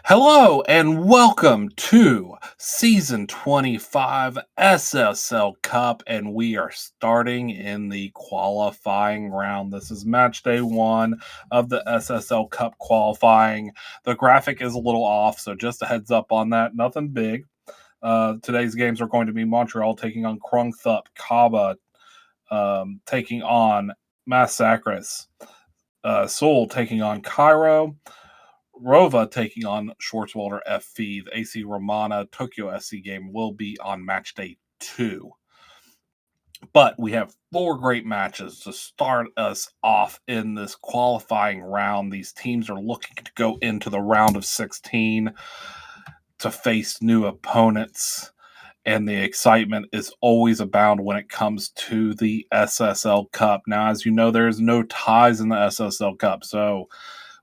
Hello and welcome to season 25 SSL Cup, and we are starting in the qualifying round. This is match day one of the SSL Cup qualifying. The graphic is a little off, so just a heads up on that. Nothing big. Today's games are going to be Montreal taking on Krungthup, CABA taking on Massacres, Seoul taking on Cairo, Rova taking on Schwarzwalder FV. The AC Romana Tokyo SC game will be on match day 2. But we have 4 great matches to start us off in this qualifying round. These teams are looking to go into the round of 16 to face new opponents, and the excitement is always abound when it comes to the SSL Cup. Now, as you know, there's no ties in the SSL Cup, so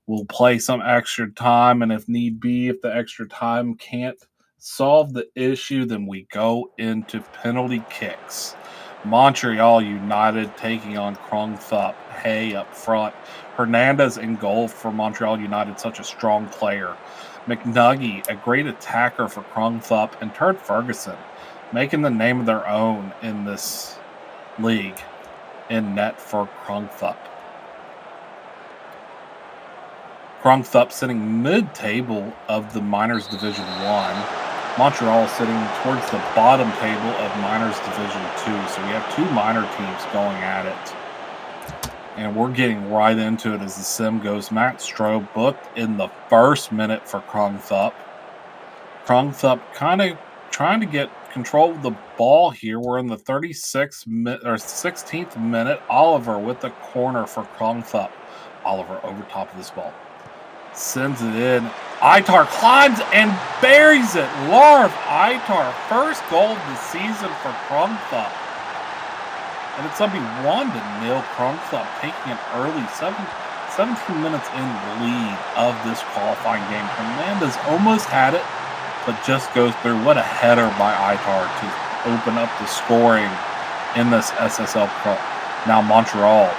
we'll play some extra time, and if need be, if the extra time can't solve the issue, then we go into penalty kicks. Montreal United taking on Krungthup. Hay up front. Hernandez in goal for Montreal United, such a strong player. McNuggy, a great attacker for Krungthup, and Turd Ferguson, making the name of their own in this league in net for Krungthup. Krungthup sitting mid-table of the Minors Division 1. Montreal sitting towards the bottom table of Minors Division 2. So we have 2 minor teams going at it. And we're getting right into it as the sim goes. Matt Stroh booked in the first minute for Krungthup. Krungthup kind of trying to get control of the ball here. We're in the 16th minute. Oliver with the corner for Krungthup. Oliver over top of this ball. Sends it in. Itar climbs and buries it. Larv Itar, first goal of the season for Krungthup. And it's going to be 1-0 Krungthup, taking an early 17 minutes in lead of this qualifying game. Hernandez almost had it, but just goes through. What a header by Itar to open up the scoring in this SSL Cup. Now Montreal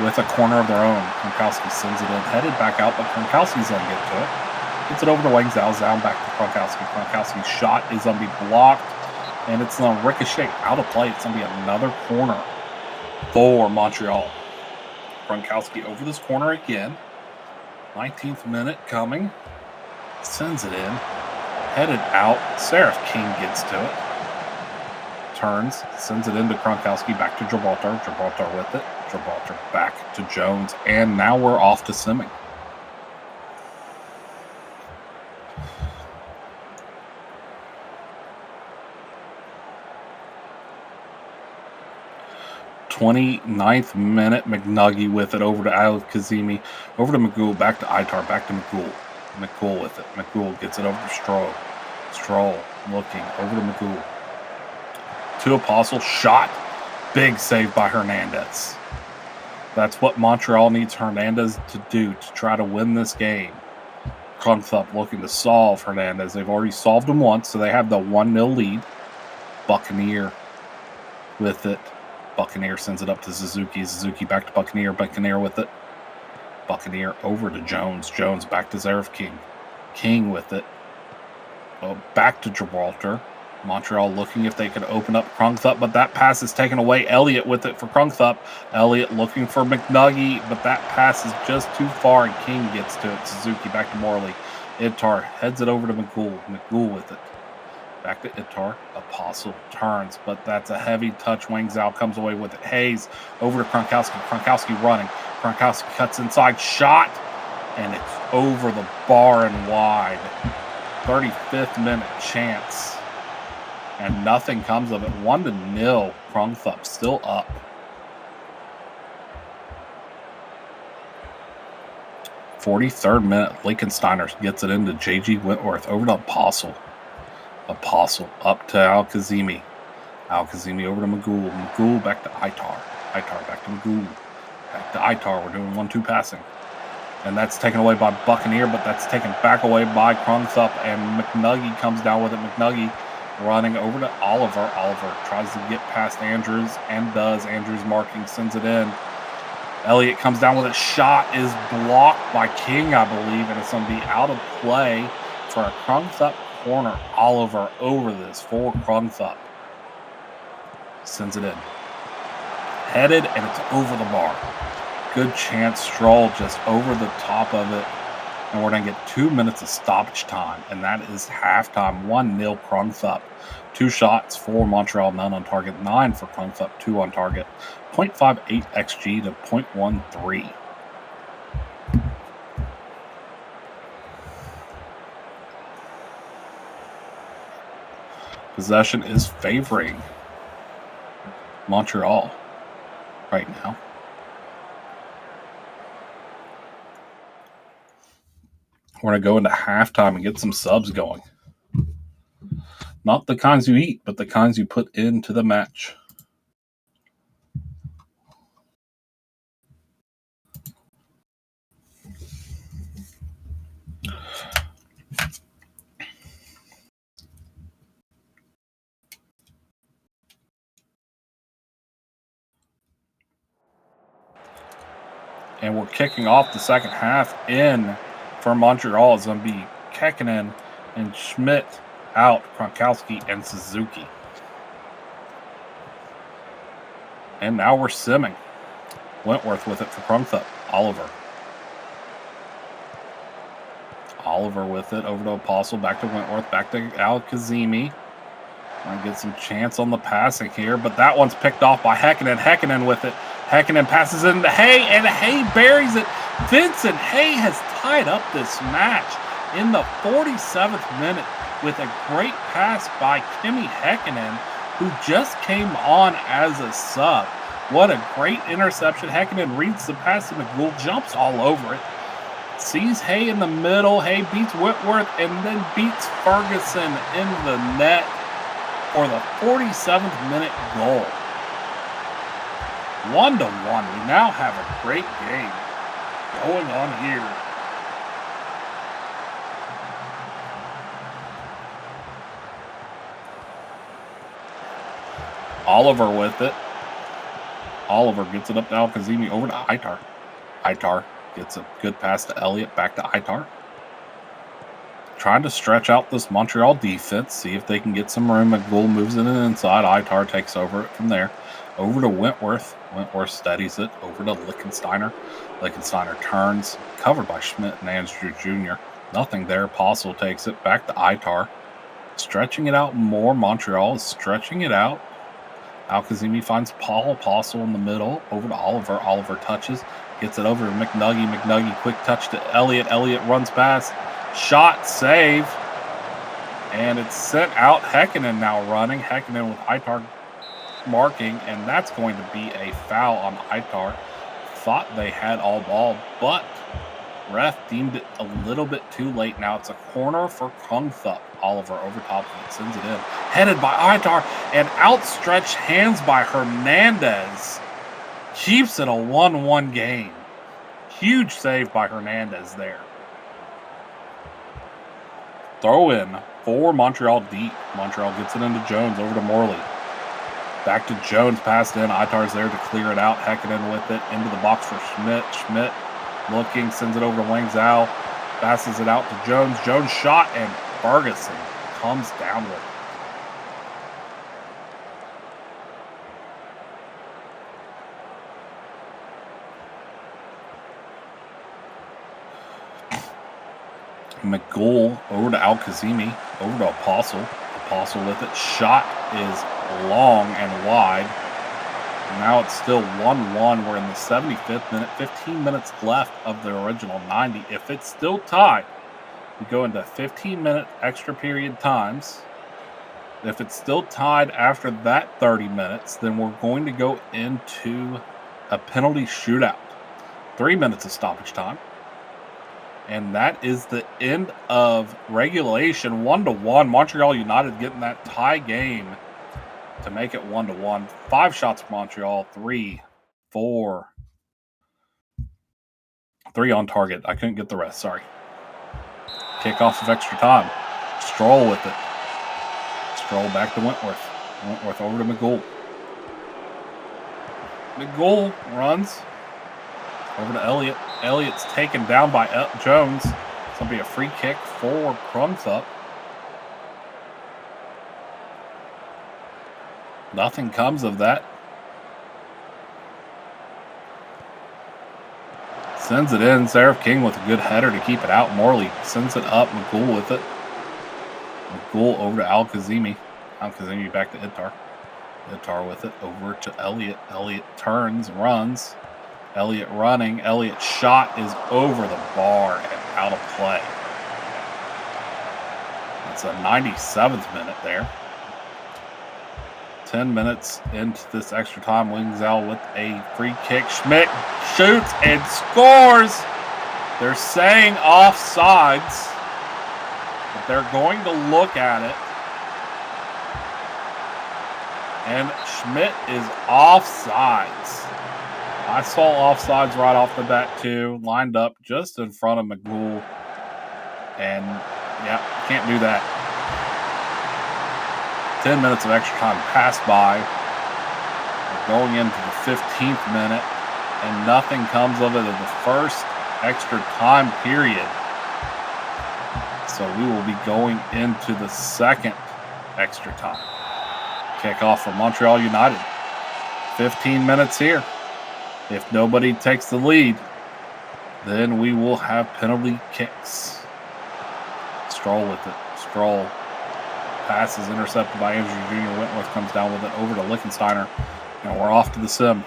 with a corner of their own. Kronkowski sends it in, headed back out, but Kronkowski's going to get to it. Gets it over to Wang Zhao. Zhao back to Kronkowski. Kronkowski's shot is going to be blocked, and it's going to ricochet out of play. It's going to be another corner for Montreal. Kronkowski over this corner again. 19th minute coming. Sends it in. Headed out. Seraph King gets to it. Turns. Sends it into Kronkowski. Back to Gibraltar. Gibraltar with it. Gibraltar back to Jones, and now we're off to simming. '29th minute, McNuggy with it over to Al-Kazimi, over to McGool, back to Itar, back to McGool. McGool with it. McGool gets it over to Stroll. Stroll looking over to McGool. To Apostle, shot. Big save by Hernandez. That's what Montreal needs Hernandez to do to try to win this game. Krungthup looking to solve Hernandez. They've already solved him once, so they have the 1-0 lead. Buccaneer with it. Buccaneer sends it up to Suzuki. Suzuki back to Buccaneer. Buccaneer with it. Buccaneer over to Jones. Jones back to Zaref King. King with it. Back to Gibraltar. Montreal looking if they could open up Krungthup, but that pass is taken away. Elliott with it for Krungthup. Elliott looking for McNuggy, but that pass is just too far, and King gets to it. Suzuki back to Morley. Itar heads it over to McGool. McGool with it. Back to Itar. Apostle turns, but that's a heavy touch. Wang Zhao comes away with it. Hayes over to Kronkowski. Kronkowski running. Kronkowski cuts inside. Shot, and it's over the bar and wide. 35th minute chance. And nothing comes of it. 1-0. Krungthup still up. '43rd minute. Lincolnsteiner gets it into J.G. Whitworth. Over to Apostle. Apostle up to Al-Kazimi. Al-Kazimi over to McGool. McGool back to Itar. Itar back to McGool. Back to Itar. We're doing 1-2 passing. And that's taken away by Buccaneer, but that's taken back away by Krungthup. And McNuggy comes down with it. McNuggy running over to Oliver. Oliver tries to get past Andrews and does. Andrews marking, sends it in. Elliott comes down with a shot, is blocked by King, I believe, and it's going to be out of play for a Krungthup corner. Oliver over this for Krungthup. Sends it in. Headed, and it's over the bar. Good chance. Stroll just over the top of it. And we're going to get 2 minutes of stoppage time. And that is halftime. 1-0 Krungthup. 2 shots for Montreal, none on target. 9 for Krungthup, 2 on target. 0.58 XG to 0.13. Possession is favoring Montreal right now. We're going to go into halftime and get some subs going. Not the kinds you eat, but the kinds you put into the match. And we're kicking off the second half in for Montreal. It's going to be Kekkonen and Schmidt out, Gronkowski and Suzuki. And now we're simming. Wentworth with it for Krungthup. Oliver. Oliver with it over to Apostle, back to Wentworth, back to Al Kazemi. Trying to get some chance on the passing here, but that one's picked off by Häkkinen. Häkkinen with it. Häkkinen passes it into Hay, and Hay buries it. Vincent Hay has tied up this match in the 47th minute with a great pass by Kimi Häkkinen, who just came on as a sub. What a great interception. Häkkinen reads the pass to McGould, jumps all over it. Sees Hay in the middle. Hay beats Whitworth and then beats Ferguson in the net for the 47th minute goal. 1-1. We now have a great game going on here. Oliver with it. Oliver gets it up to Al Kazemi over to Itar. Itar gets a good pass to Elliott, back to Itar. Trying to stretch out this Montreal defense, see if they can get some room. McGould moves it inside. Itar takes over it from there. Over to Wentworth. Wentworth steadies it. Over to Lichtensteiner. Lichtensteiner turns. Covered by Schmidt and Andrew Jr. Nothing there. Apostle takes it. Back to Itar. Stretching it out more. Montreal is stretching it out. Al Kazemi finds Paul Apostle in the middle. Over to Oliver. Oliver touches. Gets it over to McNuggy. McNuggy quick touch to Elliott. Elliott runs past. Shot, save. And it's sent out. Häkkinen now running. Häkkinen with Itar marking. And that's going to be a foul on Itar. Thought they had all ball, but ref deemed it a little bit too late. Now it's a corner for Krungthup. Oliver over top of it, sends it in. Headed by Itar and outstretched hands by Hernandez. Keeps it a 1-1 game. Huge save by Hernandez there. Throw in for Montreal deep. Montreal gets it into Jones, over to Morley. Back to Jones, passed in. Itar's there to clear it out. Häkkinen with it into the box for Schmidt. Schmidt looking, sends it over to Wang Zhao. Passes it out to Jones. Jones shot, and Ferguson comes down with it. McGould over to Al Kazemi, over to Apostle. Apostle with it. Shot is long and wide. Now it's still 1-1. We're in the 75th minute. 15 minutes left of the original 90. If it's still tied, we go into 15-minute extra period times. If it's still tied after that 30 minutes, then we're going to go into a penalty shootout. 3 minutes of stoppage time. And that is the end of regulation. 1-1. Montreal United getting that tie game to make it 1-1. 5 shots for Montreal. 3 on target. I couldn't get the rest. Sorry. Kickoff of extra time. Stroll with it. Stroll back to Wentworth. Wentworth over to McGould. McGould runs. Over to Elliott. Elliott's taken down by Jones. It's going to be a free kick for Crumpsup. Nothing comes of that. Sends it in. Seraph King with a good header to keep it out. Morley sends it up. McGool with it. McGool over to Al-Kazimi. Al-Kazimi back to Itar. Itar with it over to Elliott. Elliott turns, runs. Elliott running. Elliott's shot is over the bar and out of play. It's a 97th minute there. 10 minutes into this extra time. Wingzell with a free kick. Schmidt shoots and scores. They're saying offsides, but they're going to look at it. And Schmidt is offsides. I saw offsides right off the bat, too. Lined up just in front of McGool. And, yeah, can't do that. 10 minutes of extra time passed by. We're going into the 15th minute, and nothing comes of it in the first extra time period. So we will be going into the second extra time. Kickoff for Montreal United. 15 minutes here. If nobody takes the lead, then we will have penalty kicks. Stroll with it. Stroll. Pass is intercepted by Andrew Jr. Wentworth comes down with it over to Lichtensteiner. And we're off to the sim.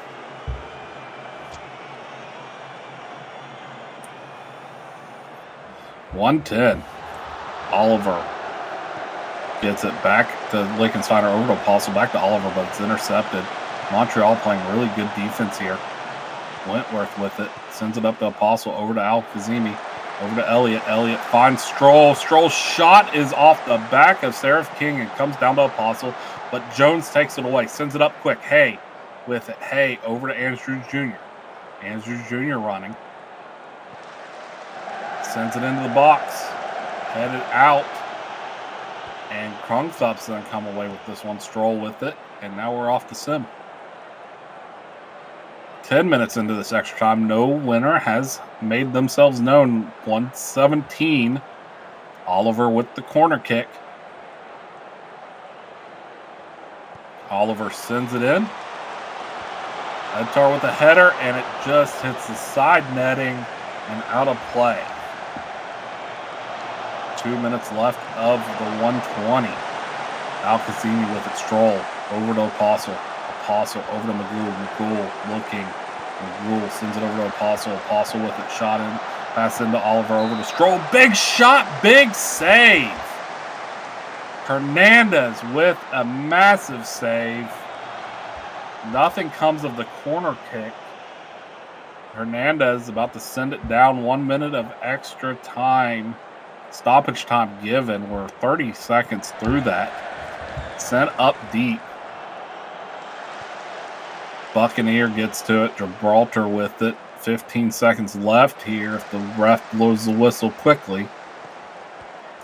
.110. Oliver gets it back to Lichtensteiner over to Apostle. Back to Oliver, but it's intercepted. Montreal playing really good defense here. Wentworth with it. Sends it up to Apostle. Over to Al-Kazimi. Over to Elliott. Elliott finds Stroll. Stroll's shot is off the back of Seraph King and comes down to Apostle. But Jones takes it away. Sends it up quick. Hay with it. Hay over to Andrews Jr. Andrews Jr. running. Sends it into the box. Headed out. And Krungthup's going to come away with this one. Stroll with it. And now we're off the sim. 10 minutes into this extra time, no winner has made themselves known. 117. Oliver with the corner kick. Oliver sends it in. Edtar with a header, and it just hits the side netting and out of play. 2 minutes left of the 120. Al-Kazimi with it. Stroll over to Apostle. Apostle over to McGool. McGool looking. McGool sends it over to Apostle. Apostle with it. Shot in. Pass into Oliver. Over to Stroll. Big shot. Big save. Hernandez with a massive save. Nothing comes of the corner kick. Hernandez about to send it down. 1 minute of extra time. Stoppage time given. We're 30 seconds through that. Sent up deep. Buccaneer gets to it. Gibraltar with it. 15 seconds left here if the ref blows the whistle quickly.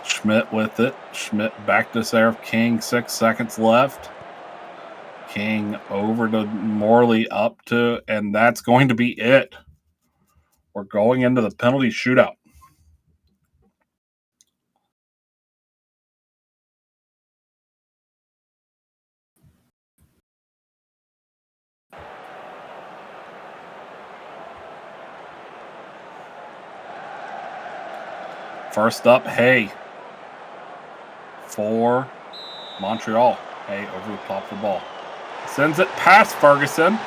Schmidt with it. Schmidt back to Seraph King. 6 seconds left. King over to Morley up to, and that's going to be it. We're going into the penalty shootout. First up, Hay for Montreal. Hay over the top of the ball. Sends it past Ferguson.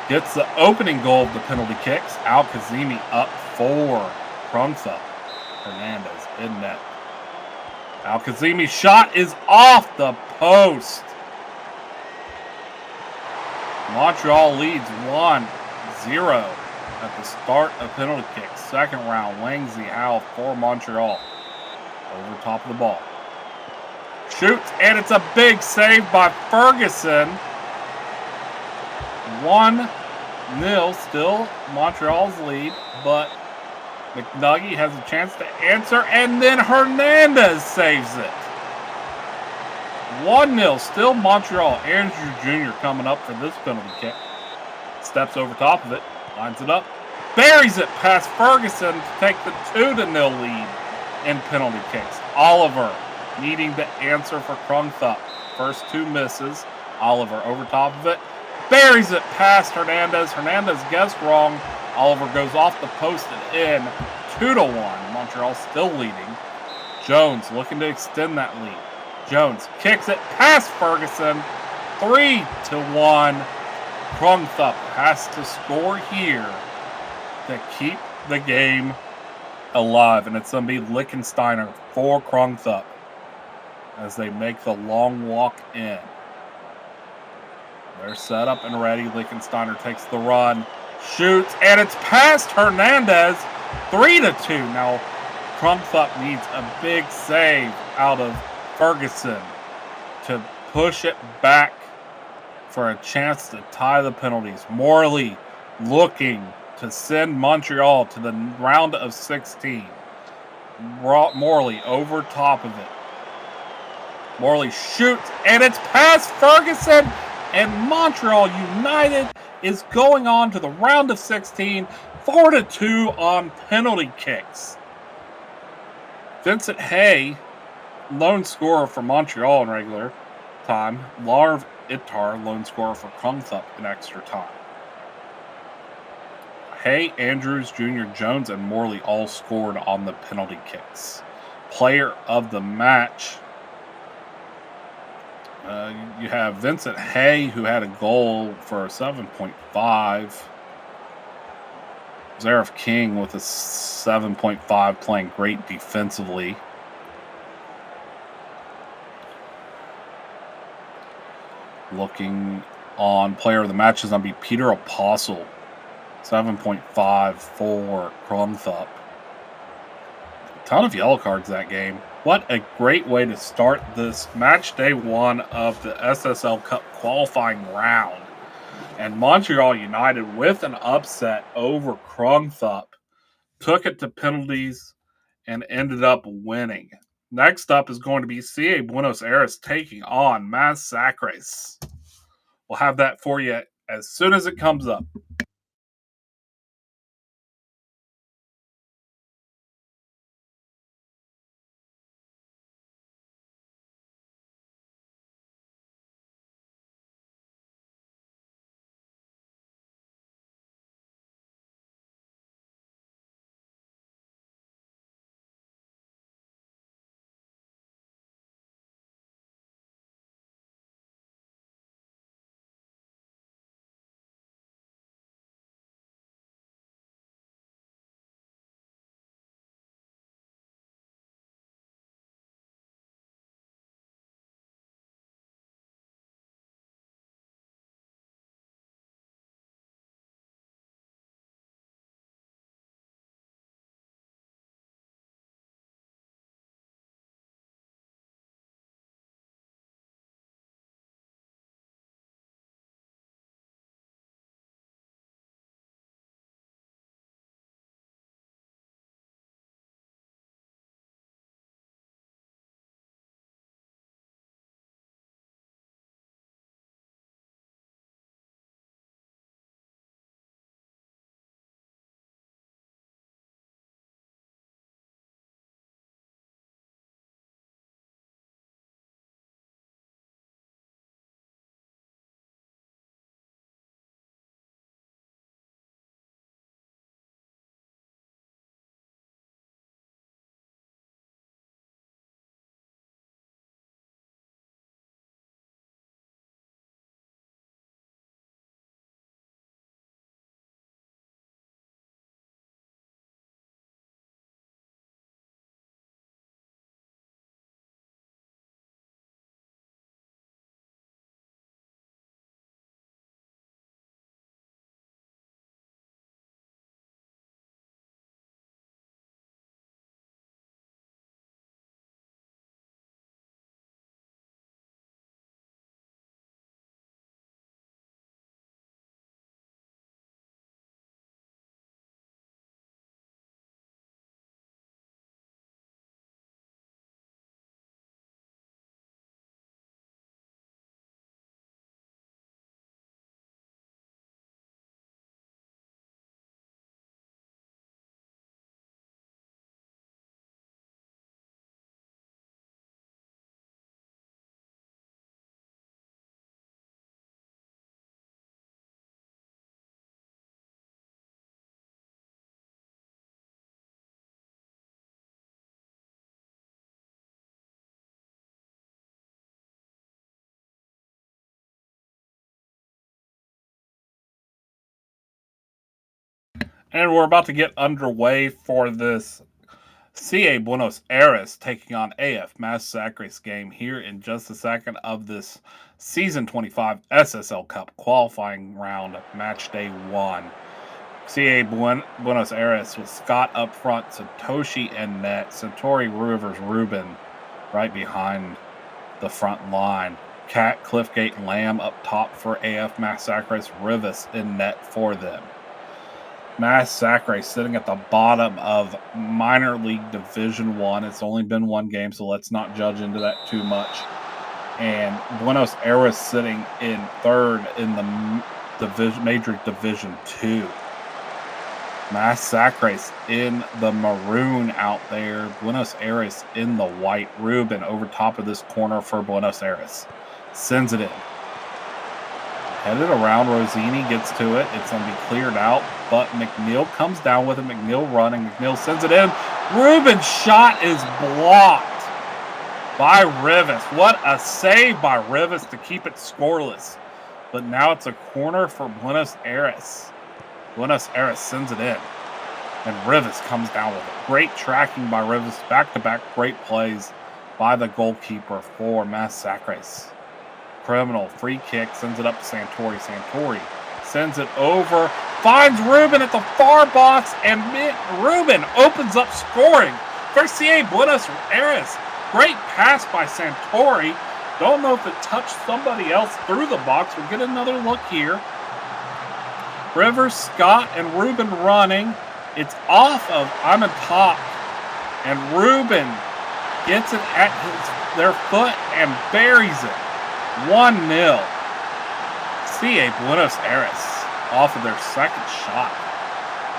Gets the opening goal of the penalty kicks. Al-Kazimi up for Krungsup. Hernandez in net. Al-Kazimi's shot is off the post. Montreal leads 1-0 at the start of penalty kicks. Second round, Wang Zihao for Montreal. Over top of the ball. Shoots, and it's a big save by Ferguson. 1-0, still Montreal's lead, but McNuggy has a chance to answer, and then Hernandez saves it. 1-0, still Montreal. Andrew Jr. coming up for this penalty kick. Steps over top of it. Lines it up. Buries it past Ferguson to take the 2-0 lead in penalty kicks. Oliver needing to answer for Krungthup. First two misses. Oliver over top of it. Buries it past Hernandez. Hernandez guessed wrong. Oliver goes off the post and in. 2-1. Montreal still leading. Jones looking to extend that lead. Jones kicks it past Ferguson. 3-1. Krungthup has to score here to keep the game alive. And it's going to be Lichtensteiner for Krungthup as they make the long walk in. They're set up and ready. Lichtensteiner takes the run, shoots, and it's past Hernandez. 3-2. Now, Krungthup needs a big save out of Ferguson to push it back for a chance to tie the penalties. Morley looking to send Montreal to the round of 16. Morley over top of it. Morley shoots, and it's past Ferguson, and Montreal United is going on to the round of 16, 4-2 on penalty kicks. Vincent Hay, lone scorer for Montreal in regular time. Larv Itar, lone scorer for Krungthup in extra time. Hay, Andrews, Jr., Jones, and Morley all scored on the penalty kicks. Player of the match, you have Vincent Hay, who had a goal for a 7.5. Zaref King with a 7.5, playing great defensively. Looking on player of the match is going to be Peter Apostle, 7.5 for Krungthup. A ton of yellow cards that game. What a great way to start this match day one of the SSL Cup qualifying round. And Montreal United, with an upset over Krungthup, took it to penalties and ended up winning. Next up is going to be CA Buenos Aires taking on Massacres. We'll have that for you as soon as it comes up. And we're about to get underway for this CA Buenos Aires taking on AF Massacres game here in just a second of this Season 25 SSL Cup qualifying round, match day 1. CA Buenos Aires with Scott up front, Satoshi in net, Satori Rivers Ruben right behind the front line. Cat, Cliffgate, and Lamb up top for AF Massacres, Rivas in net for them. Massacre sitting at the bottom of minor league Division 1. It's only been one game, so let's not judge into that too much. And Buenos Aires sitting in third in the Major Division 2. Massacres in the maroon out there. Buenos Aires in the white. Ruben over top of this corner for Buenos Aires. Sends it in. Headed around, Rosini gets to it. It's going to be cleared out, but McNeil comes down with it. McNeil running. McNeil sends it in. Ruben's shot is blocked by Rivas. What a save by Rivas to keep it scoreless. But now it's a corner for Buenos Aires. Buenos Aires sends it in, and Rivas comes down with it. Great tracking by Rivas. Back-to-back great plays by the goalkeeper for Massacres. Criminal, free kick, sends it up to Santori. Santori sends it over, finds Ruben at the far box, and Ruben opens up scoring for CA Buenos Aires. Great pass by Santori. Don't know if it touched somebody else through the box. We'll get another look here. Rivers, Scott, and Ruben running. It's off of I'm on top, and Ruben gets it at their foot and buries it. 1-0. CA Buenos Aires off of their second shot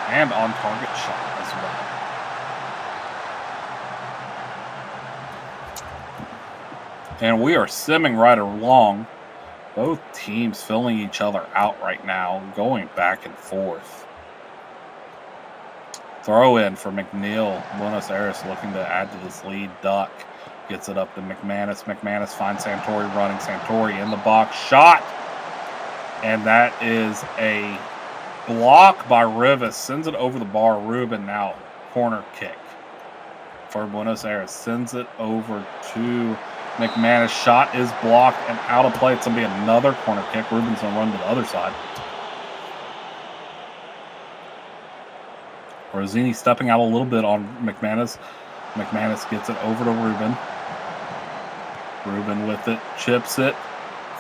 and on target shot as well. And we are simming right along. Both teams filling each other out right now, going back and forth. Throw in for McNeil. Buenos Aires looking to add to this lead. Duck gets it up to McManus. McManus finds Santori running. Santori in the box. Shot! And that is a block by Rivas. Sends it over the bar. Ruben now corner kick for Buenos Aires. Sends it over to McManus. Shot is blocked and out of play. It's going to be another corner kick. Ruben's going to run to the other side. Rosini stepping out a little bit on McManus. McManus gets it over to Ruben. Ruben with it, chips it.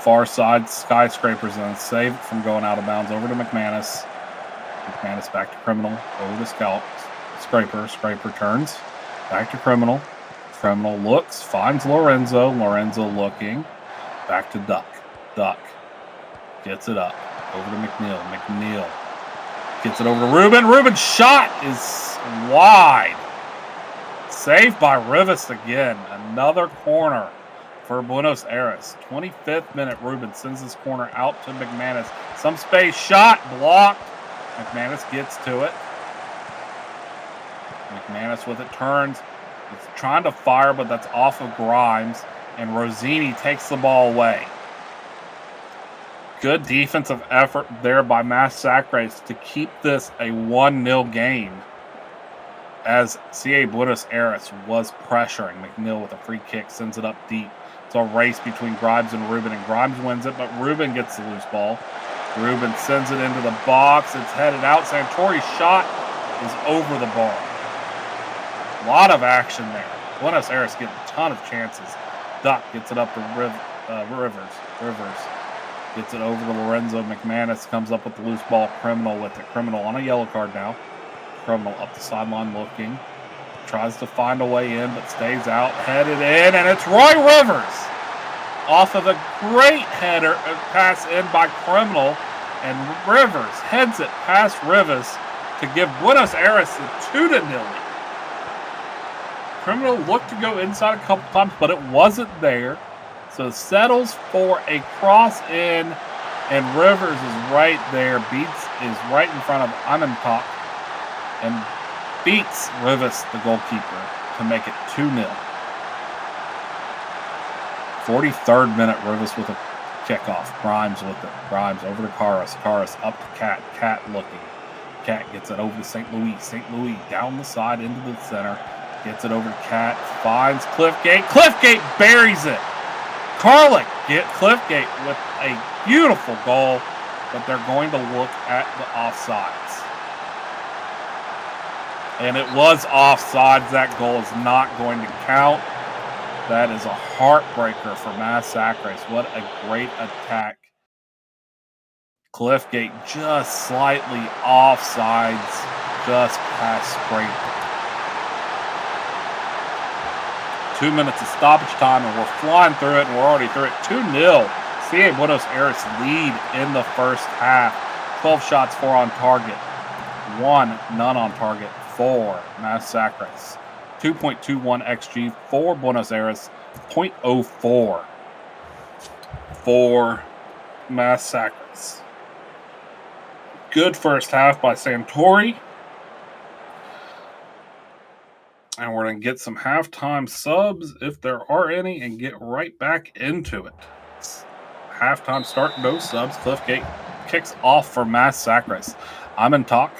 Far side, Skyscraper's going to save it from going out of bounds. Over to McManus. McManus back to Criminal. Over to Scout. Scraper. Scraper turns. Back to Criminal. Criminal looks, finds Lorenzo. Lorenzo looking. Back to Duck. Duck gets it up. Over to McNeil. McNeil gets it over to Ruben. Ruben's shot is wide. Saved by Rivas again. Another corner for Buenos Aires. 25th minute, Ruben sends this corner out to McManus. Some space, shot, blocked. McManus gets to it. McManus with it, turns. It's trying to fire, but that's off of Grimes. And Rosini takes the ball away. Good defensive effort there by Massacres to keep this a 1-0 game, as CA Buenos Aires was pressuring. McNeil with a free kick, sends it up deep. It's a race between Grimes and Ruben, and Grimes wins it, but Ruben gets the loose ball. Ruben sends it into the box. It's headed out. Santori's shot is over the bar. A lot of action there. Buenos Aires getting a ton of chances. Duck gets it up to Rivers. Rivers gets it over to Lorenzo. McManus comes up with the loose ball. Criminal with it. Criminal on a yellow card now. Criminal up the sideline looking. Tries to find a way in, but stays out. Headed in, and it's Roy Rivers off of a great header pass in by Criminal, and Rivers heads it past Rivers to give Buenos Aires a 2-0 lead. Criminal looked to go inside a couple times, but it wasn't there. So settles for a cross in, and Rivers is right there. Beats is right in front of Anantop and beats Rivas, the goalkeeper, to make it 2-0. 43rd minute, Rivas with a kickoff. Grimes with it. Grimes over to Karas. Karas up to Cat. Cat looking. Cat gets it over to St. Louis. St. Louis down the side into the center. Gets it over to Cat. Finds Cliffgate. Cliffgate buries it. Carlick get Cliffgate with a beautiful goal, but they're going to look at the offsides. And it was offsides. That goal is not going to count. That is a heartbreaker for Massacres. What a great attack. Cliffgate just slightly offsides, just past scrape. 2 minutes of stoppage time, and we're flying through it, and we're already through it. 2-0. CA Buenos Aires lead in the first half. 12 shots, 4 on target. 1 none on target for Massacres. 2.21 XG for Buenos Aires. 0.04 for Massacres. Good first half by Santori. And we're going to get some halftime subs, if there are any, and get right back into it. Halftime start, no subs. Cliffgate kicks off for Massacres. I'm in talk.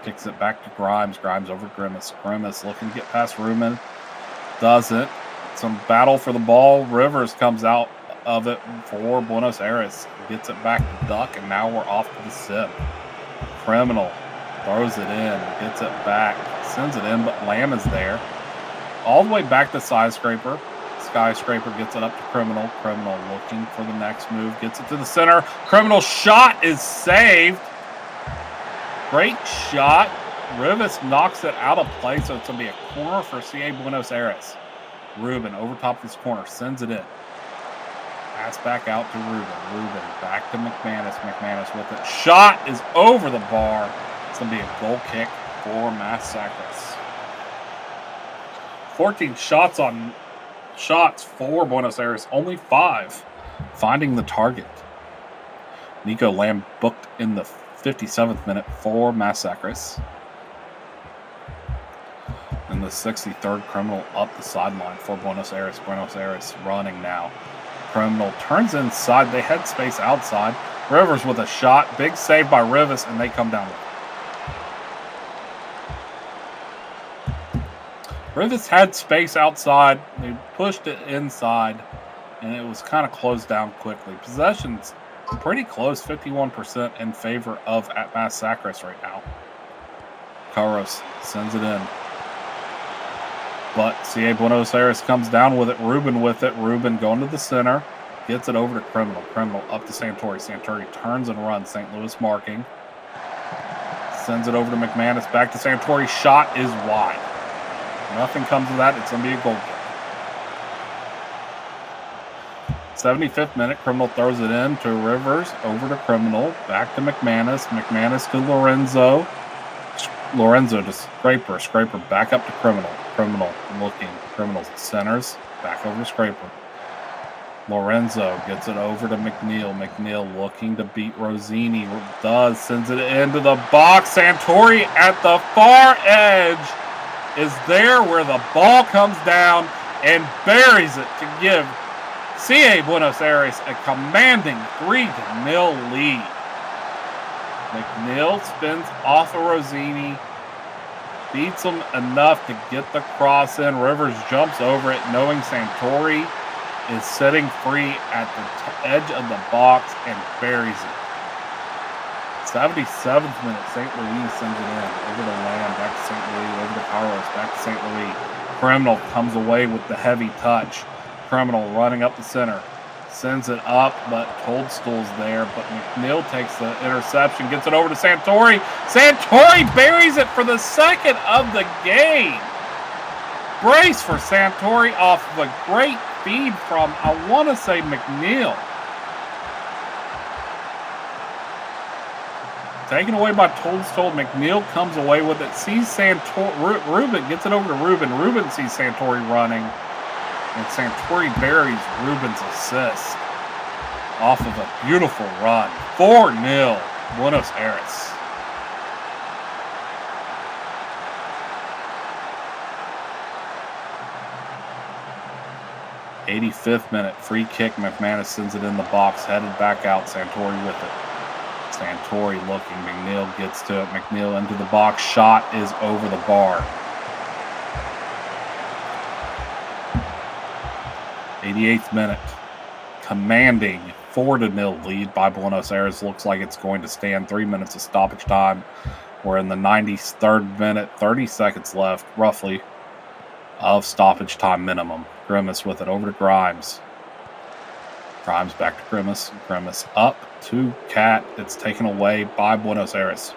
Kicks it back to Grimes. Grimes over Grimace. Grimace looking to get past Ruben. Doesn't. Some battle for the ball. Rivers comes out of it for Buenos Aires. Gets it back to Duck, and now we're off to the sim. Criminal throws it in. Gets it back. Sends it in, but Lamb is there. All the way back to Skyscraper. Skyscraper gets it up to Criminal. Criminal looking for the next move. Gets it to the center. Criminal shot is saved. Great shot. Rivas knocks it out of play, so it's going to be a corner for CA Buenos Aires. Ruben over top of this corner. Sends it in. Pass back out to Ruben. Ruben back to McManus. McManus with it. Shot is over the bar. It's going to be a goal kick for Massacres. 14 shots for Buenos Aires, only 5 finding the target. Nico Lamb booked in the 57th minute for Massacres. In the 63rd, Criminal up the sideline for Buenos Aires. Buenos Aires running now. Criminal turns inside. They had space outside. Rivers with a shot. Big save by Rivas, and they come down with it. Rivas had space outside. They pushed it inside, and it was kind of closed down quickly. Possession's pretty close, 51% in favor of Massacres right now. Carros sends it in. But CA Buenos Aires comes down with it. Ruben with it. Ruben going to the center. Gets it over to Criminal. Criminal up to Santori. Santori turns and runs. St. Louis marking. Sends it over to McManus. Back to Santori. Shot is wide. Nothing comes of that. It's going to be a goal kick. 75th minute. Criminal throws it in to Rivers. Over to Criminal. Back to McManus. McManus to Lorenzo. Lorenzo to Scraper. Scraper back up to Criminal. Criminal looking. Criminal centers. Back over to Scraper. Lorenzo gets it over to McNeil. McNeil looking to beat Rosini. Does. Sends it into the box. Santori at the far edge is there where the ball comes down and buries it to give CA Buenos Aires a commanding 3-0 lead. McNeil spins off of Rosini, beats him enough to get the cross in. Rivers jumps over it, knowing Santori is sitting free at the edge of the box and buries it. 77th minute, St. Louis sends it in. Over to Lamb, back to St. Louis, over to Carlos, back to St. Louis. Criminal comes away with the heavy touch. Criminal running up the center. Sends it up, but Toadstool's there. But McNeil takes the interception, gets it over to Santori. Santori buries it for the second of the game. Brace for Santori off of a great feed from, I want to say, McNeil. Taken away by Toadstool. McNeil comes away with it. Sees Santori. Ruben gets it over to Ruben. Ruben sees Santori running. And Santori buries Ruben's assist off of a beautiful run. 4-0, Buenos Aires. '85th minute, free kick. McManus sends it in the box, headed back out. Santori with it. Santori looking. McNeil gets to it. McNeil into the box. Shot is over the bar. 88th minute. Commanding 4-0 lead by Buenos Aires. Looks like it's going to stand. 3 minutes of stoppage time. We're in the 93rd minute. 30 seconds left, roughly, of stoppage time minimum. Grimace with it over to Grimes. Grimes back to Grimace. Grimace up to Cat. It's taken away by Buenos Aires.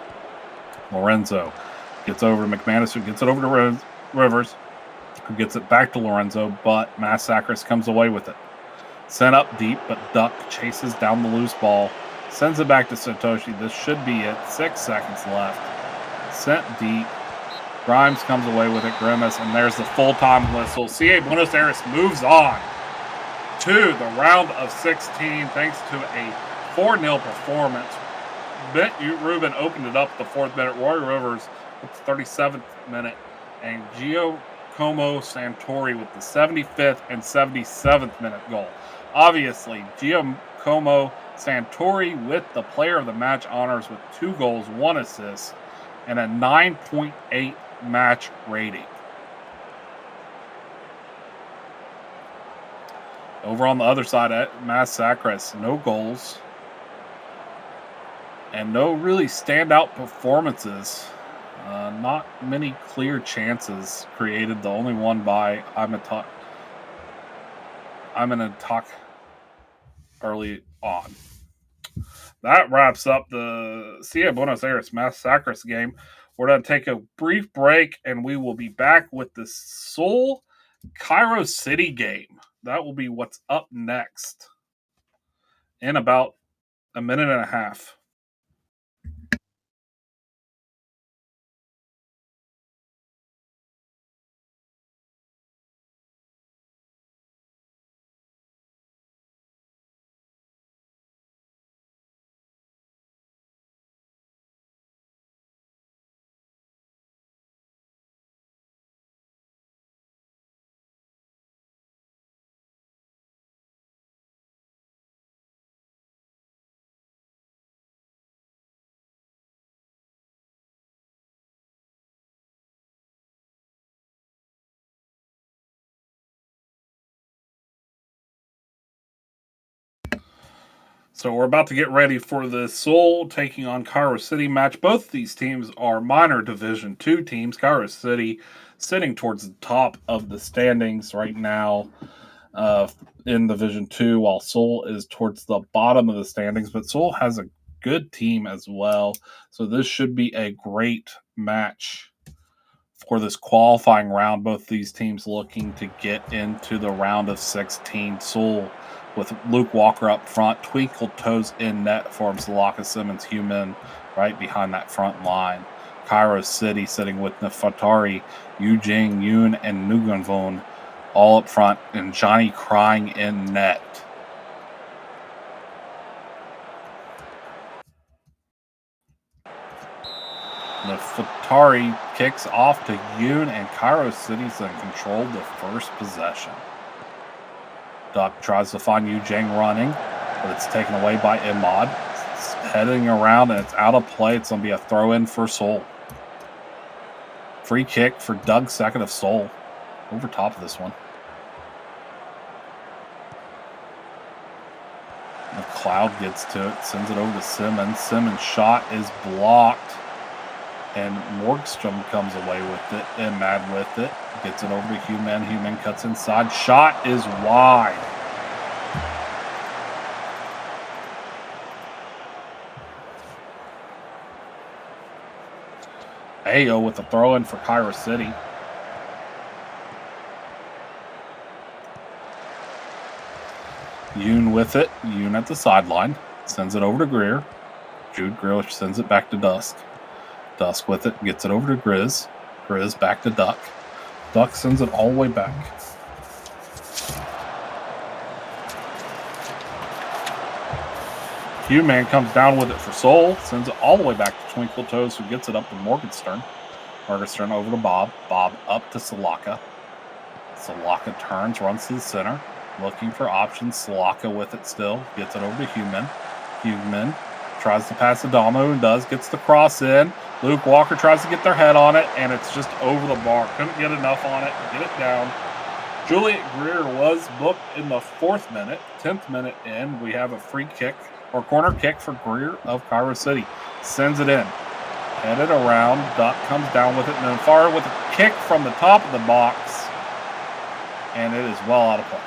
Lorenzo gets over to McManus, who gets it over to Rivers, who gets it back to Lorenzo, but Massacres comes away with it. Sent up deep, but Duck chases down the loose ball. Sends it back to Satoshi. This should be it. 6 seconds left. Sent deep. Grimes comes away with it. Grimace, and there's the full-time whistle. CA Buenos Aires moves on to the round of 16 thanks to a 4-0 performance. Ruben opened it up at the 4th minute. Roy Rivers with the 37th minute. And Giacomo Santori with the 75th and 77th minute goal. Obviously, Giacomo Santori with the player of the match honors with 2 goals, 1 assist, and a 9.8 match rating. Over on the other side at Massacres, no goals and no really standout performances. Not many clear chances created. The only one by Imatak early on. That wraps up the CA Buenos Aires Massacres game. We're going to take a brief break, and we will be back with the Seoul Cairo City game. That will be what's up next in about a minute and a half. So we're about to get ready for the Seoul taking on Cairo City match. Both of these teams are minor Division 2 teams. Cairo City sitting towards the top of the standings right now in Division 2, while Seoul is towards the bottom of the standings. But Seoul has a good team as well. So this should be a great match for this qualifying round. Both these teams looking to get into the round of 16. Seoul with Luke Walker up front, Twinkle Toes in net for Zalaka Simmons, Human right behind that front line. Cairo City sitting with Nefatari, Yu Jing, Yoon, and Nuganvon all up front, and Johnny Crying in net. Nefatari kicks off to Yoon, and Cairo City's in control the first possession. Duck tries to find Yu Jing running, but it's taken away by Imad. It's heading around, and it's out of play. It's going to be a throw-in for Seoul. Free kick for Doug Second of Seoul. Over top of this one. McLeod gets to it, sends it over to Simmons. Simmons' shot is blocked, and Morgstrom comes away with it. Imad with it. Gets it over to Human. Human cuts inside. Shot is wide. Ayo with the throw-in for Cairo City. Yoon with it. Yoon at the sideline. Sends it over to Greer. Jude Greer sends it back to Dusk. Dusk with it. Gets it over to Grizz. Grizz back to Duck. Duck sends it all the way back. Q-Man comes down with it for Seoul. Sends it all the way back to Twinkle Toes, who gets it up to Morgenstern. Morgenstern over to Bob. Bob up to Salaka. Salaka turns, runs to the center. Looking for options. Salaka with it still. Gets it over to Human. Human tries to pass to Damo, and gets the cross in. Luke Walker tries to get their head on it, and it's just over the bar. Couldn't get enough on it to get it down. Juliet Greer was booked in the 4th minute. 10th minute in, we have a free kick or corner kick for Greer of Cairo City. Sends it in. Headed around. Duck comes down with it, and then Farr with a kick from the top of the box. And it is well out of play.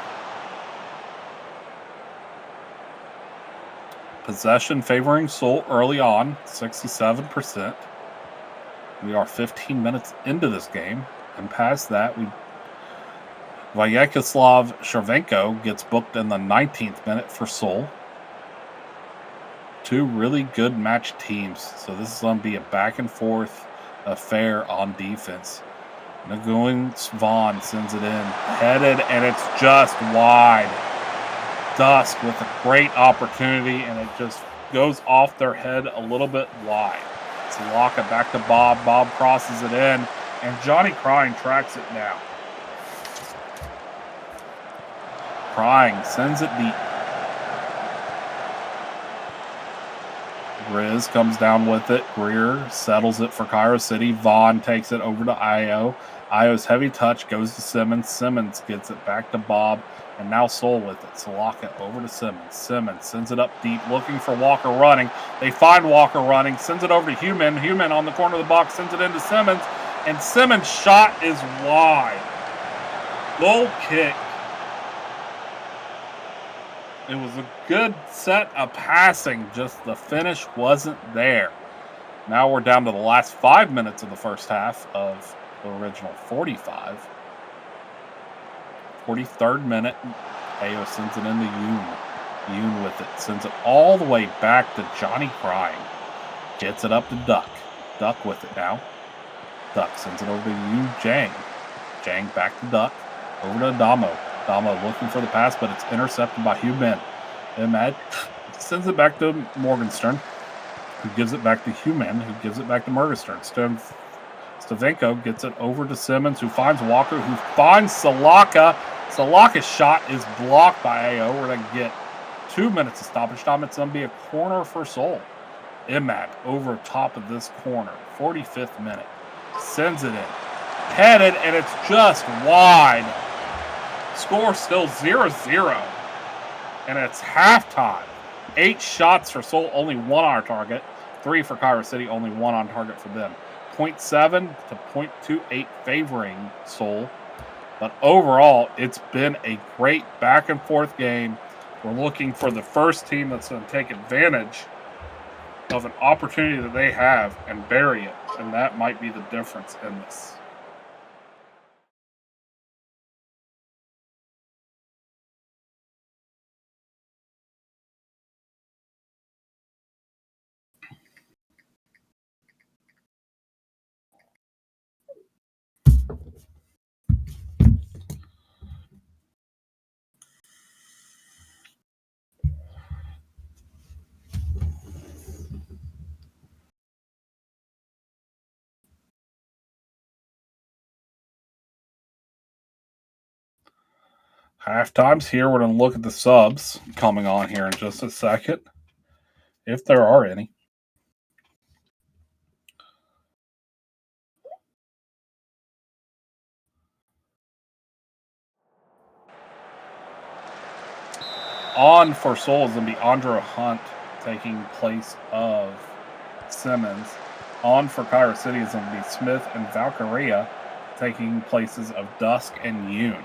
Possession favoring Seoul early on, 67%. We are 15 minutes into this game. And past that, Vyacheslav Shevchenko gets booked in the 19th minute for Seoul. Two really good match teams. So this is going to be a back and forth affair on defense. Nguyen Vaughn sends it in. Headed, and it's just wide. Dusk with a great opportunity, and it just goes off their head a little bit wide. Salaka back to Bob. Bob crosses it in, and Johnny Crying tracks it down. Crying sends it deep. Grizz comes down with it. Greer settles it for Cairo City. Vaughn takes it over to Io. Io's heavy touch goes to Simmons. Simmons gets it back to Bob. And now Soul with it. Salaka over to Simmons. Simmons sends it up deep, looking for Walker running. They find Walker running. Sends it over to Human. Human on the corner of the box sends it into Simmons. And Simmons' shot is wide. Goal kick. It was a good set of passing, just the finish wasn't there. Now we're down to the last 5 minutes of the first half of the original 45. 43rd minute, Ayo sends it into Yoon. Yoon with it, sends it all the way back to Johnny Crying. Gets it up to Duck. Duck with it now. Duck sends it over to Yoon Jang. Jang back to Duck. Over to Damo. Damo looking for the pass, but it's intercepted by Hugh Ben. Imad sends it back to Morgenstern, who gives it back to Human, who gives it back to Morgenstern. Stavenko gets it over to Simmons, who finds Walker, who finds Salaka. Salaka's shot is blocked by AO. We're going to get 2 minutes of stoppage time. It's going to be a corner for Seoul. Imad over top of this corner. 45th minute. Sends it in. Headed, and it's just wide. Score still 0-0. And it's halftime. 8 shots for Seoul, only 1 on our target. 3 for Cairo City, only 1 on target for them. 0.7 to 0.28 favoring Seoul. But overall, it's been a great back and forth game. We're looking for the first team that's going to take advantage of an opportunity that they have and bury it. And that might be the difference in this. Halftime's here. We're going to look at the subs coming on here in just a second, if there are any. On for Seoul is going to be Andra Hunt taking place of Simmons. On for Cairo City is going to be Smith and Valkyria taking places of Dusk and Yoon.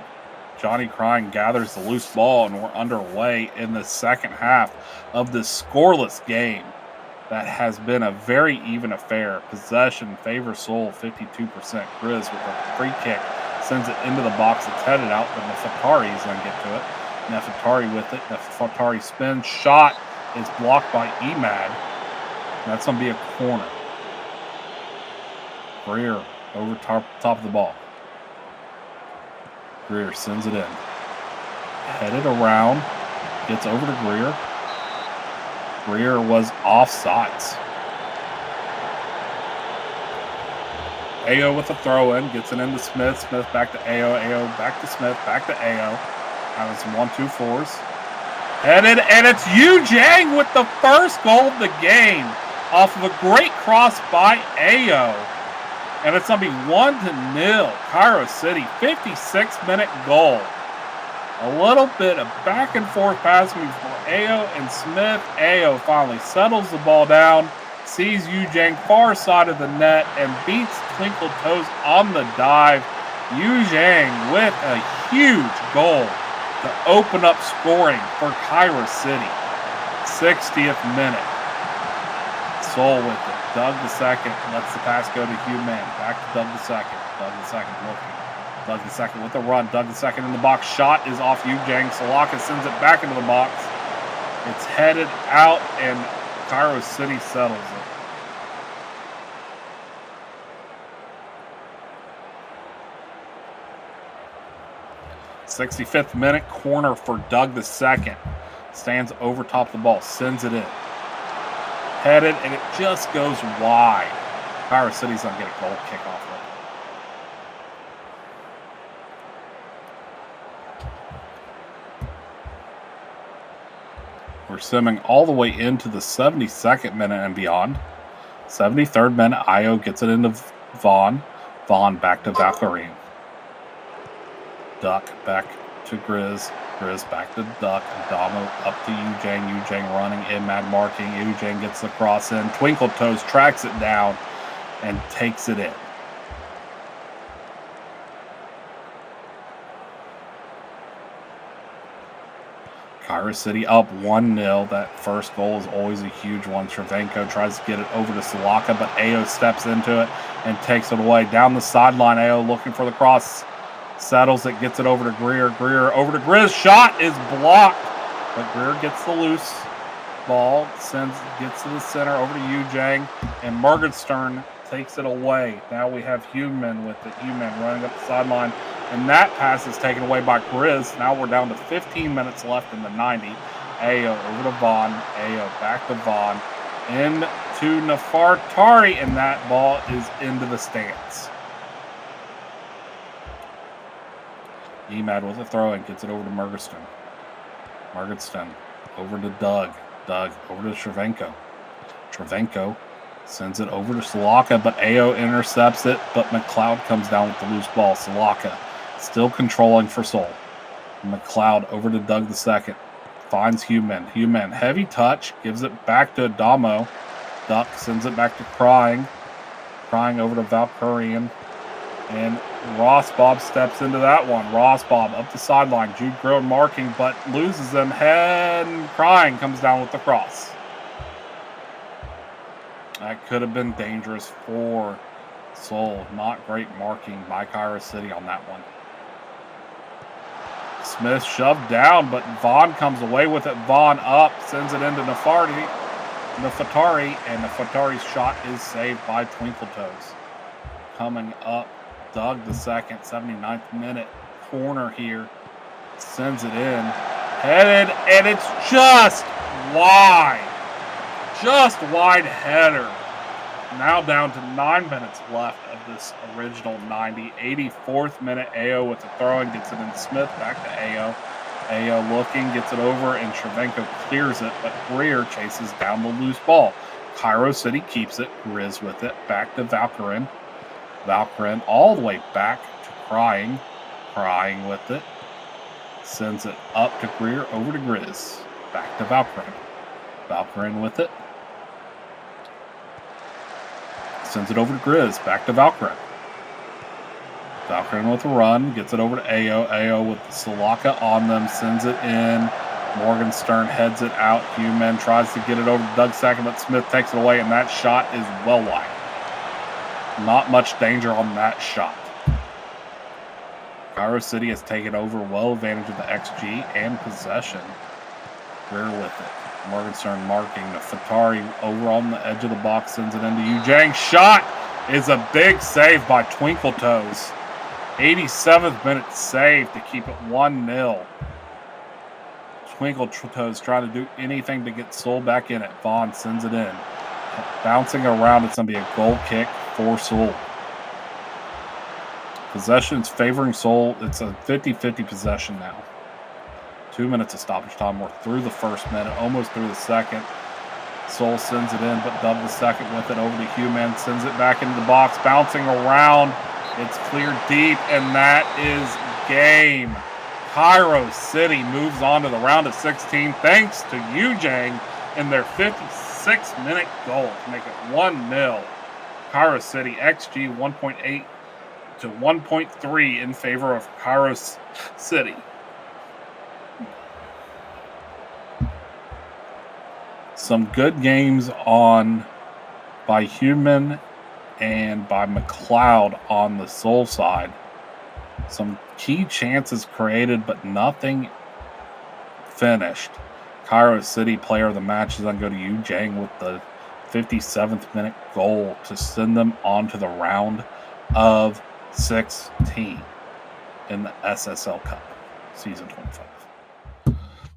Johnny Crying gathers the loose ball, and we're underway in the second half of this scoreless game that has been a very even affair. Possession favors Seoul 52%. Grizz with a free kick sends it into the box. It's headed out, but Nefertari is going to get to it. Nefertari with it. Nefertari spins. Shot is blocked by Emad. That's going to be a corner. Greer over top of the ball. Greer sends it in. Headed around. Gets over to Greer. Greer was offsides. Ayo with a throw-in. Gets it into Smith. Smith back to Ayo. Ayo back to Smith. Back to Ayo. Having some 1-2-4s. Headed, and it's Yu Jang with the first goal of the game off of a great cross by Ayo. And it's going to be 1-0. Cairo City, 56-minute goal. A little bit of back and forth passing before Ayo and Smith. Ayo finally settles the ball down, sees Yu Jang far side of the net, and beats Twinkle Toes on the dive. Yu Jang with a huge goal to open up scoring for Cairo City. 60th minute. Soul with it. Doug the second lets the pass go to Hugh Man. Back to Doug the second. Doug the second looking. Doug the second with the run. Doug the second in the box. Shot is off Yu Jang. Salaka sends it back into the box. It's headed out, and Cairo City settles it. '65th minute, corner for Doug the second. Stands over top of the ball, sends it in. Headed, and it just goes wide. Cairo City's going to get a goal kickoff with it. We're simming all the way into the 72nd minute and beyond. 73rd minute, Ayo gets it into Vaughn. Vaughn back to Valkyrie. Duck back to Grizz. Grizz back to Duck. Damo up to Yu Jang. Yu Jang running in, mad marking. Yu Jang gets the cross in. Twinkle Toes tracks it down and takes it in. Cairo City up 1-0. That first goal is always a huge one. Travenko tries to get it over to Salaka, but Ayo steps into it and takes it away. Down the sideline, Ayo looking for the cross. Settles it, gets it over to Greer. Greer over to Grizz. Shot is blocked, but Greer gets the loose ball, gets to the center over to Yu Jang, and Morgenstern takes it away. Now we have Human with it. Human running up the sideline, and that pass is taken away by Grizz. Now we're down to 15 minutes left in the 90. Ayo over to Vaughn. Ayo back to Vaughn. Into Nefertari, and that ball is into the stands. Emad with a throw and gets it over to Morgenstern. Morgenstern over to Doug. Doug over to Travenko. Travenko sends it over to Salaka, but Ayo intercepts it, but McLeod comes down with the loose ball. Salaka still controlling for Seoul. McLeod over to Doug the second. Finds Human. Human, heavy touch, gives it back to Adamo. Duck sends it back to Crying. Crying over to Valkyrian. And Ross Bob steps into that one. Ross Bob up the sideline. Jude Grode marking, but loses them. Head and Crying comes down with the cross. That could have been dangerous for Seoul. Not great marking by Cairo City on that one. Smith shoved down, but Vaughn comes away with it. Vaughn up, sends it into Nefertari, and Nefertari's shot is saved by Twinkle Toes. Coming up, Doug the second, 79th minute, corner here, sends it in, headed, and it's just wide. Just wide header. Now down to 9 minutes left of this original 90. 84th minute, Ayo with the throw and gets it in Smith, back to Ayo. Ayo looking, gets it over, and Travenko clears it, but Greer chases down the loose ball. Cairo City keeps it, Grizz with it, back to Valkyrin. Valkyrin all the way back to Crying. Crying with it. Sends it up to Greer, over to Grizz. Back to Valkyrin. Valkyrin with it. Sends it over to Grizz. Back to Valkyrin. Valkyrin with a run. Gets it over to Ayo. Ayo with Salaka on them. Sends it in. Morgenstern heads it out. Human tries to get it over to Doug Sackett, but Smith takes it away, and that shot is well wide. Not much danger on that shot. Cairo City has taken over well advantage of the XG and possession. Greer with it. Morgenstern marking. The Fatari over on the edge of the box sends it into Yu Jang. Shot is a big save by Twinkle Toes. 87th minute save to keep it 1-0. Twinkle Toes trying to do anything to get Seoul back in it. Vaughn sends it in. Bouncing around, it's going to be a goal kick for Seoul. Possession's favoring Seoul. It's a 50-50 possession now. 2 minutes of stoppage time. We're through the first minute, almost through the second. Soul sends it in, but Dub the second with it over to Human, sends it back into the box, bouncing around. It's cleared deep, and that is game. Cairo City moves on to the round of 16 thanks to Yujang in their 56-minute goal to make it 1-0. Cairo City XG 1.8 to 1.3 in favor of Cairo City. Some good games on by Human and by McLeod on the Soul side. Some key chances created, but nothing finished. Cairo City player of the match is going to go to Yu Jang with the 57th minute goal to send them on to the round of 16 in the SSL Cup, Season 25.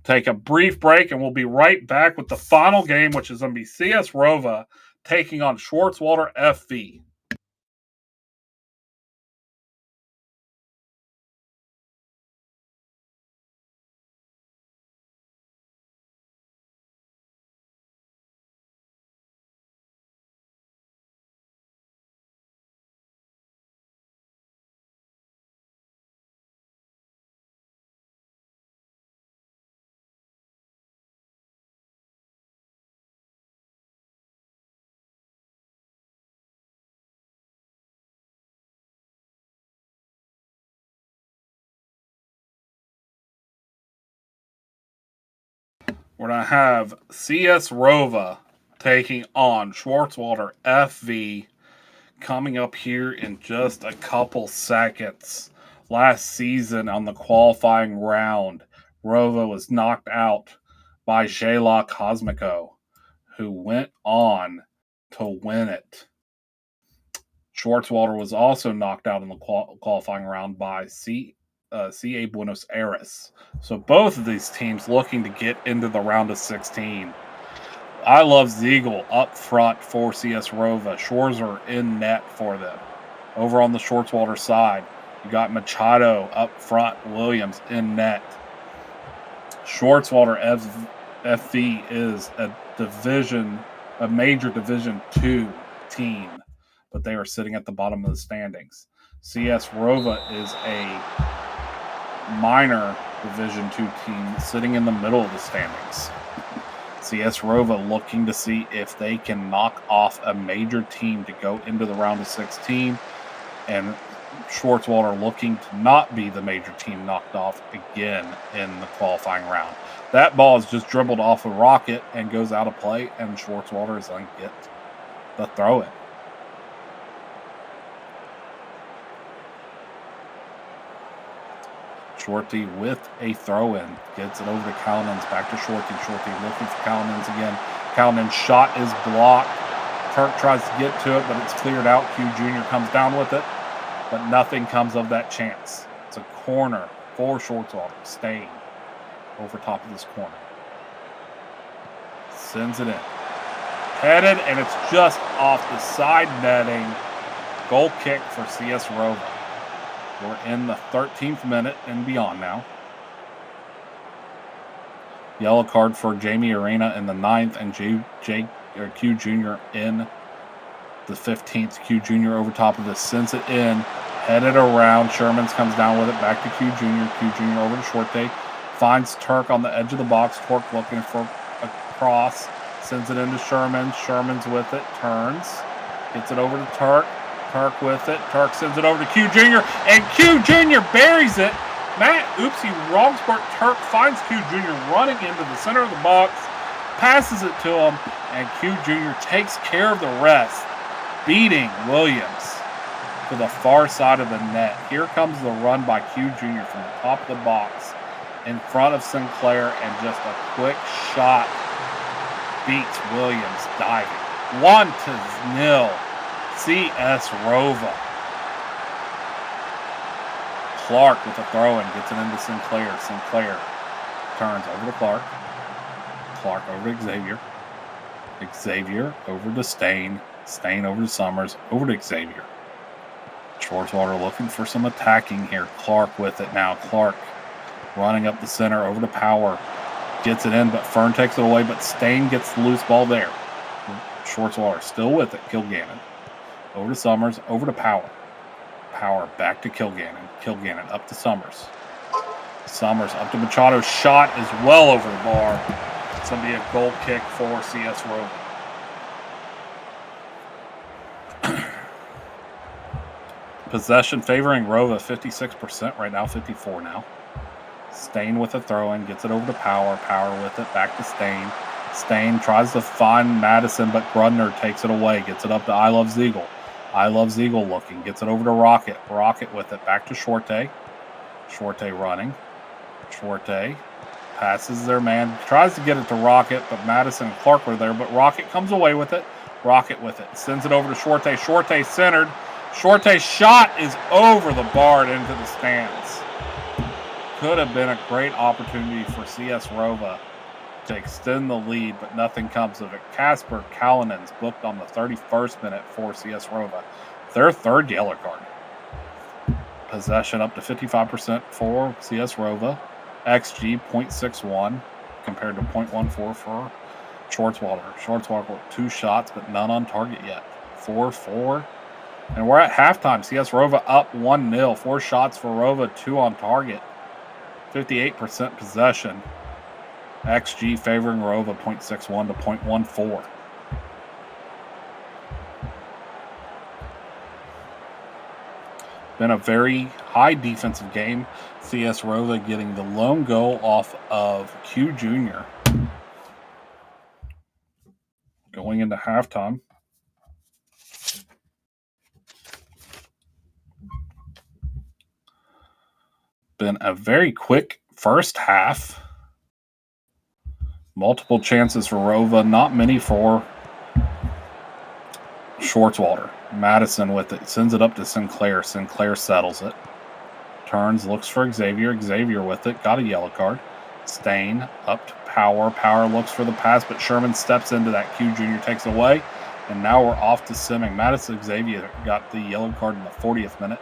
Take a brief break, and we'll be right back with the final game, which is going to be CS Rova taking on Schwarzwalder FV. We're going to have CS Rova taking on Schwarzwalder FV coming up here in just a couple seconds. Last season on the qualifying round, Rova was knocked out by Jayla Cosmico, who went on to win it. Schwarzwalder was also knocked out in the qualifying round by CA Buenos Aires. So both of these teams looking to get into the round of 16. I love Ziegel up front for CS Rova. Schwarzer in net for them. Over on the Schwarzwalder side, you got Machado up front, Williams in net. Schwarzwalder FV is a major Division 2 team, but they are sitting at the bottom of the standings. CS Rova is a minor Division 2 team sitting in the middle of the standings. CS Rova looking to see if they can knock off a major team to go into the round of 16, and Schwarzwalder looking to not be the major team knocked off again in the qualifying round. That ball is just dribbled off a rocket and goes out of play, and Schwarzwalder is going to get the throw-in. Shorty with a throw-in. Gets it over to Kalinins. Back to Shorty. Shorty looking for Kalinins again. Kalinins' shot is blocked. Turk tries to get to it, but it's cleared out. Q Jr. comes down with it, but nothing comes of that chance. It's a corner for Schwarzwalder. Staying over top of this corner. Sends it in. Headed, and it's just off the side netting. Goal kick for CS Rova. We're in the 13th minute and beyond now. Yellow card for Jamie Arena in the 9th and Q Jr. in the 15th. Q Jr. over top of this, sends it in, headed around. Shermans comes down with it, back to Q Jr. Q Jr. over to Shorte. Finds Turk on the edge of the box. Turk looking for a cross. Sends it into Sherman. Sherman's with it. Turns. Gets it over to Turk. Turk with it. Turk sends it over to Q Jr. And Q Jr. buries it. Oopsie, wrong sport. Turk finds Q Jr. running into the center of the box. Passes it to him. And Q Jr. takes care of the rest. Beating Williams to the far side of the net. Here comes the run by Q Jr. from the top of the box in front of Sinclair, and just a quick shot beats Williams diving. 1-0, CS Rova. Clark with a throw-in, gets it into Sinclair. Sinclair turns over to Clark. Clark over to Xavier. Xavier over to Stain. Stain over to Summers. Over to Xavier. Schwarzwalder looking for some attacking here. Clark with it now. Clark Running up the center, over to Power. Gets it in, but Fern takes it away, but Stain gets the loose ball there. Schwartzwater still with it. Kilgannon. Over to Summers, over to Power. Power back to Kilgannon. Kilgannon up to Summers. Summers up to Machado. Shot is well over the bar. It's going to be a goal kick for CS Rova. Possession favoring Rova 56% right now, 54 now. Stain with a throw-in, gets it over to Power. Power with it, back to Stain. Stain tries to find Madison, but Grudner takes it away. Gets it up to I Love Ziegel. I Love Ziegel looking. Gets it over to Rocket. Rocket with it, back to Shorte. Shorte running. Shorte passes their man. Tries to get it to Rocket, but Madison and Clark were there. But Rocket comes away with it. Rocket with it. Sends it over to Shorte. Shorte centered. Shorte's shot is over the bar and into the stands. Could have been a great opportunity for CS Rova to extend the lead, but nothing comes of it. Casper Kallinen's booked on the 31st minute for CS Rova. Their third yellow card. Possession up to 55% for CS Rova. XG 0.61 compared to 0.14 for Schwartzwater. Schwartzwater with 2 shots, but none on target yet. 4-4. And we're at halftime. CS Rova up 1-0. 4 shots for Rova, 2 on target. 58% possession. XG favoring Rova 0.61 to 0.14. Been a very high defensive game. CS Rova getting the lone goal off of Q Jr. Going into halftime. Been a very quick first half. Multiple chances for Rova, not many for Schwartzwater. Madison with it, sends it up to Sinclair. Sinclair settles it. Turns, looks for Xavier. Xavier with it, got a yellow card. Stain up to Power. Power looks for the pass, but Sherman steps into that. Q Jr. takes away, and now we're off to Simming. Madison Xavier got the yellow card in the 40th minute.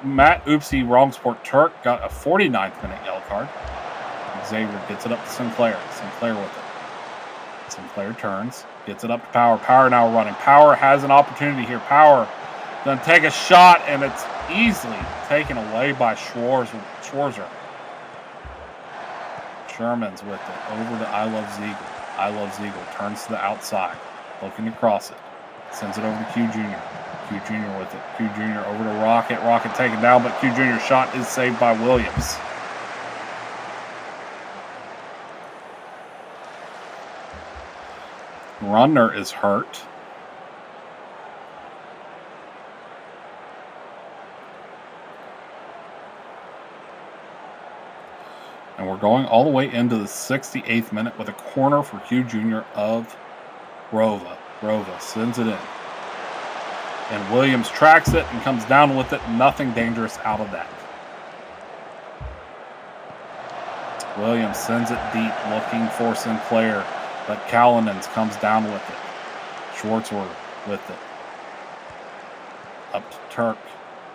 Matt Oopsie Wrongsport Turk got a 49th minute yellow card. Xavier gets it up to Sinclair. Sinclair with it. Sinclair turns, gets it up to Power. Power now running. Power has an opportunity here. Power going to take a shot, and it's easily taken away by Schwarzer. Sherman's with it. Over to I Love Ziegel. I Love Ziegel turns to the outside, looking to cross it. Sends it over to Q Jr. Q Jr. with it. Q Jr. over to Rocket. Rocket taken down, but Q Jr.'s shot is saved by Williams. Runner is hurt. And we're going all the way into the 68th minute with a corner for Q Jr. of Rova. Rova sends it in. And Williams tracks it and comes down with it. Nothing dangerous out of that. Williams sends it deep, looking for Sinclair. But Kallinens comes down with it. Schwartzworth with it. Up to Turk.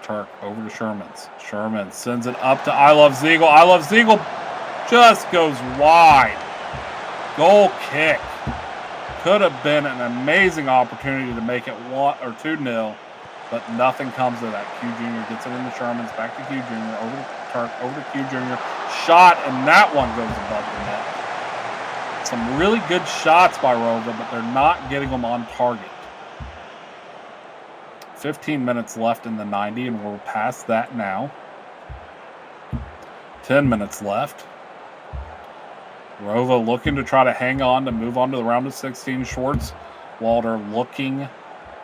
Turk over to Sherman's. Sherman sends it up to I Love Ziegel. I Love Ziegel just goes wide. Goal kick. Could have been an amazing opportunity to make it 1 or 2-0, but nothing comes of that. Q Jr. gets it into Sherman's, back to Q Jr., over to Turk, over to Q Jr. Shot, and that one goes above the net. Some really good shots by Rova, but they're not getting them on target. 15 minutes left in the 90, and we're past that now. 10 minutes left. Rova looking to try to hang on to move on to the round of 16. Schwartzwater looking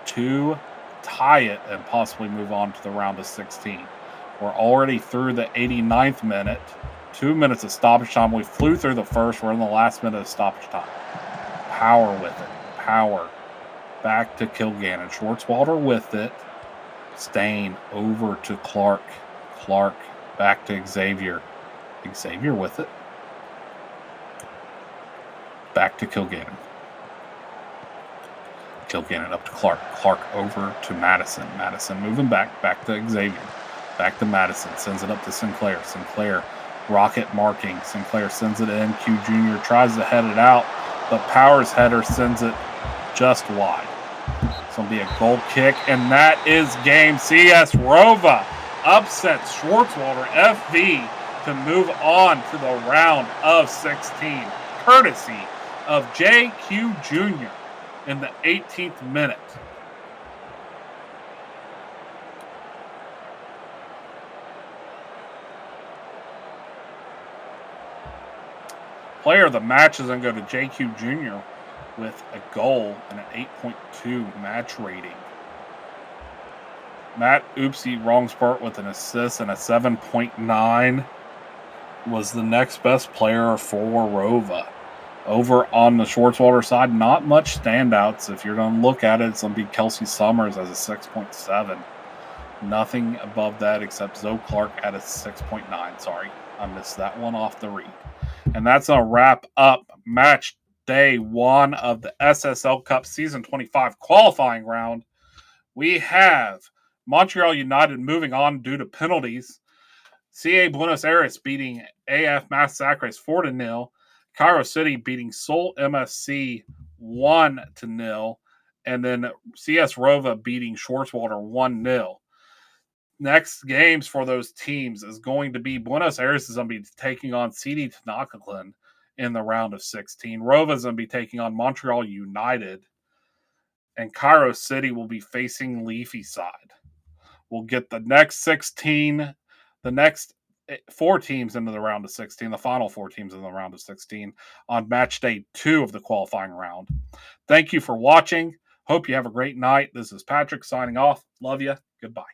to tie it and possibly move on to the round of 16. We're already through the 89th minute. 2 minutes of stoppage time. We flew through the first. We're in the last minute of stoppage time. Power with it. Power back to Kilgannon. Schwartzwater with it. Stain over to Clark. Clark back to Xavier. Xavier with it. Back to Kilgannon. Kilgannon up to Clark. Clark over to Madison. Madison moving back to Xavier. Back to Madison. Sends it up to Sinclair. Sinclair Rocket marking. Sinclair sends it in. Q Jr. tries to head it out, but Powers' header sends it just wide. It's going to be a goal kick, and that is game. CS Rova upsets Schwartzwalder FV to move on to the round of 16, courtesy of JQ Jr. in the 18th minute. Player of the match is going to go to JQ Jr. with a goal and an 8.2 match rating. Matt Oopsie Wrongsport with an assist and a 7.9 was the next best player for Rova. Over on the Schwartzwalder side, not much standouts. If you're going to look at it, it's going to be Kelsey Summers as a 6.7. Nothing above that except Zoe Clark at a 6.9. Sorry, I missed that one off the read. And that's going to wrap up match day 1 of the SSL Cup Season 25 qualifying round. We have Montreal United moving on due to penalties. CA Buenos Aires beating AF Massacres 4-0. Cairo City beating Seoul MSC 1-0. And then CS Rova beating Schwartzwalder 1-0. Next games for those teams is going to be Buenos Aires is going to be taking on CD Tanacalan in the round of 16. Rova is going to be taking on Montreal United. And Cairo City will be facing Leafy Side. We'll get the next 16, the next 4 teams into the round of 16, the final 4 teams in the round of 16 on match day 2 of the qualifying round. Thank you for watching. Hope you have a great night. This is Patrick signing off. Love you. Goodbye.